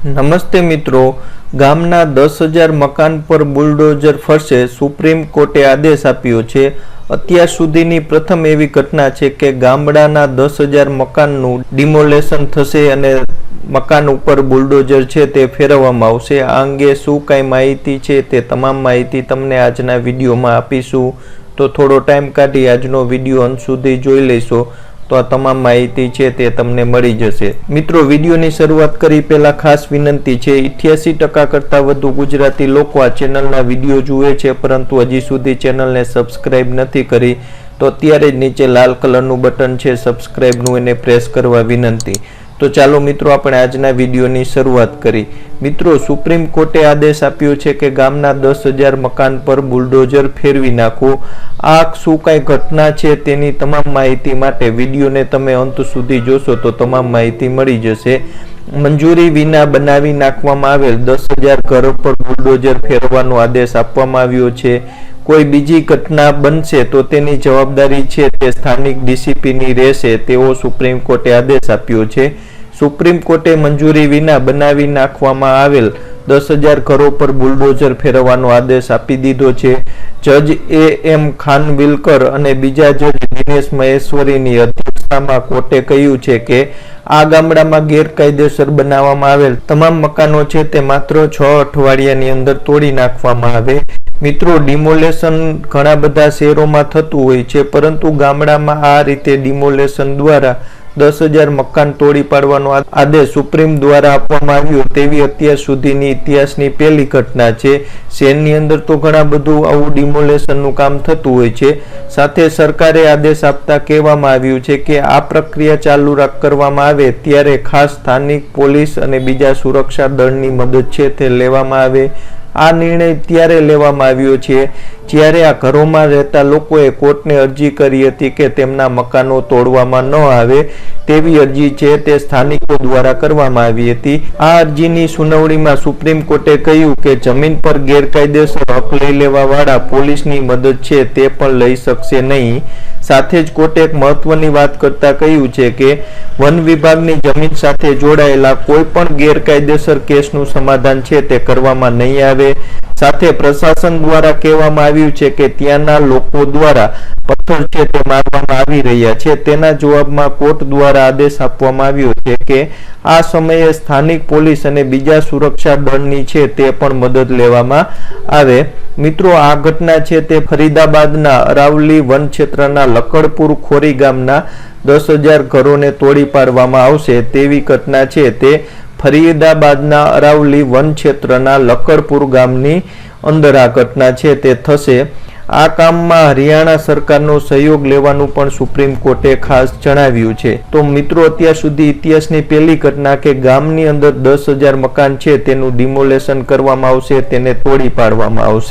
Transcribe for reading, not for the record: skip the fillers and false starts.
નમસ્તે મિત્રો, ગામના 10,000 મકાન પર બુલડોજર ફરશે, સુપ્રીમ કોર્ટે આદેશ આપ્યો છે। અત્યાર સુધીની પ્રથમ એવી ઘટના છે કે ગામડાના 10,000 મકાનનું ડિમોલેશન થશે અને મકાન ઉપર બુલડોજર છે તે ફેરવવામાં આવશે। આ અંગે શું કાંઈ માહિતી છે તે તમામ માહિતી તમને આજના વિડીયોમાં આપીશું, તો થોડો ટાઈમ કાઢી આજનો વિડીયો અંત સુધી જોઈ લેશો તો આ તમામ માહિતી છે તે તમને મળી જશે। મિત્રો, વિડીયોની શરૂઆત કરી પહેલા ખાસ વિનંતી છે, 88% કરતાં વધુ ગુજરાતી લોકો આ ચેનલના વિડીયો જુએ છે પરંતુ હજી સુધી ચેનલને સબસ્ક્રાઇબ નથી કરી, તો અત્યારે જ નીચે લાલ કલરનું બટન છે સબસ્ક્રાઇબનું, એને પ્રેસ કરવા વિનંતી। તો ચાલો મિત્રો, આપણે આજના વિડીયોની શરૂઆત કરી। મિત્રો, સુપ્રીમ કોર્ટે આદેશ આપ્યો છે કે ગામના 10,000 મકાન પર બુલડોઝર ફેરવી નાખો। આ શું કાંઈ ઘટના છે તેની તમામ માહિતી માટે વિડીયોને તમે અંત સુધી જોશો તો તમામ માહિતી મળી જશે। મંજૂરી વિના બનાવી નાખવામાં આવેલ 10,000 ઘરો પર બુલડોઝર ફેરવવાનો આદેશ આપવામાં આવ્યો છે। કોઈ બીજી ઘટના બનશે તો તેની જવાબદારી છે તે સ્થાનિક ડીસીપીની રહેશે તેવો સુપ્રીમ કોર્ટે આદેશ આપ્યો છે। સુપ્રીમ કોર્ટે મંજૂરી વિના બનાવી નાખવામાં આવેલ 10,000 ઘરો પર બુલડોઝર ફેરવવાનો આદેશ આપી દીધો છે। જજ A.M. ખાનવિલકર અને બીજા જજ દિનેશ મહેશ્વરીની અધ્યક્ષતામાં કોર્ટે કહ્યું છે કે આ ગામડામાં ગેરકાયદેસર બનાવવામાં આવેલ તમામ મકાનો છે તે માત્ર 6 અઠવાડિયાની અંદર તોડી નાખવામાં આવે। મિત્રો, ડિમોલેશન ઘણા બધા શહેરોમાં થતું હોય છે પરંતુ ગામડામાં આ રીતે ડિમોલેશન દ્વારા 10,000 મકાન તોડી પાડવાનો આદેશ સુપ્રીમ દ્વારા આપવામાં આવ્યો તેવી અત્યાર સુધીની ઇતિહાસની પહેલી ઘટના છે। શહેરની અંદર તો ઘણા બધું આવું ડિમોલેશનનું કામ થતું હોય છે। સાથે સરકારે આદેશ આપતા કહેવામાં આવ્યું છે કે આ પ્રક્રિયા ચાલુ કરવામાં આવે ત્યારે ખાસ સ્થાનિક પોલીસ અને બીજા સુરક્ષા દળની મદદ છે તે લેવામાં આવે। આ નિર્ણય ત્યારે લેવામાં આવ્યો છે જ્યારે આ ઘરોમાં રહેતા લોકોએ કોર્ટને અરજી કરી હતી કે તેમના મકાનો તોડવામાં ન આવે તેવી અરજી છે તે સ્થાનિકો દ્વારા કરવામાં આવી હતી। આ અરજીની સુનાવણીમાં સુપ્રીમ કોર્ટે કહ્યું કે જમીન પર ગેરકાયદેસર હક લઈ લેવા વાળા પોલીસની મદદ છે તે પણ લઈ શકશે નહીં। સાથે જ કોર્ટે એક મહત્વની વાત કરતા કહ્યું છે કે વન વિભાગની જમીન સાથે જોડાયેલા કોઈ પણ ગેરકાયદેસર કેસનું સમાધાન છે તે કરવામાં નહીં આવે। સાથે પ્રશાસન દ્વારા કહેવામાં આવ્યું છે કે ત્યાંના લોકો દ્વારા પથ્થર છે તે મારવામાં આવી રહ્યા છે, તેના જવાબમાં કોર્ટ દ્વારા આદેશ આપવામાં આવ્યો છે કે આ સમયે સ્થાનિક પોલીસ અને બીજા સુરક્ષા દળની છે તે પણ મદદ લેવામાં આવે। મિત્રો, આ ઘટના છે તે ફરીદાબાદના અરાવલી વન ક્ષેત્રના લકડપુર ખોરી ગામના 10,000 ઘરોને તોડી પાડવામાં આવશે તેવી ઘટના છે તે ફરીદાબાદના અરાવલી વન ક્ષેત્રના લકડપુર ગામની અંદર આ ઘટના છે તે થશે। આ કામમાં હરિયાણા સરકારનો સહયોગ લેવાનું પણ સુપ્રીમ કોર્ટે ખાસ જણાવ્યું છે। તો મિત્રો, અત્યાર સુધી ઇતિહાસની પહેલી ઘટના કે ગામની અંદર 10,000 મકાન છે તેનું ડિમોલેશન કરવામાં આવશે, તેને તોડી પાડવામાં આવશે।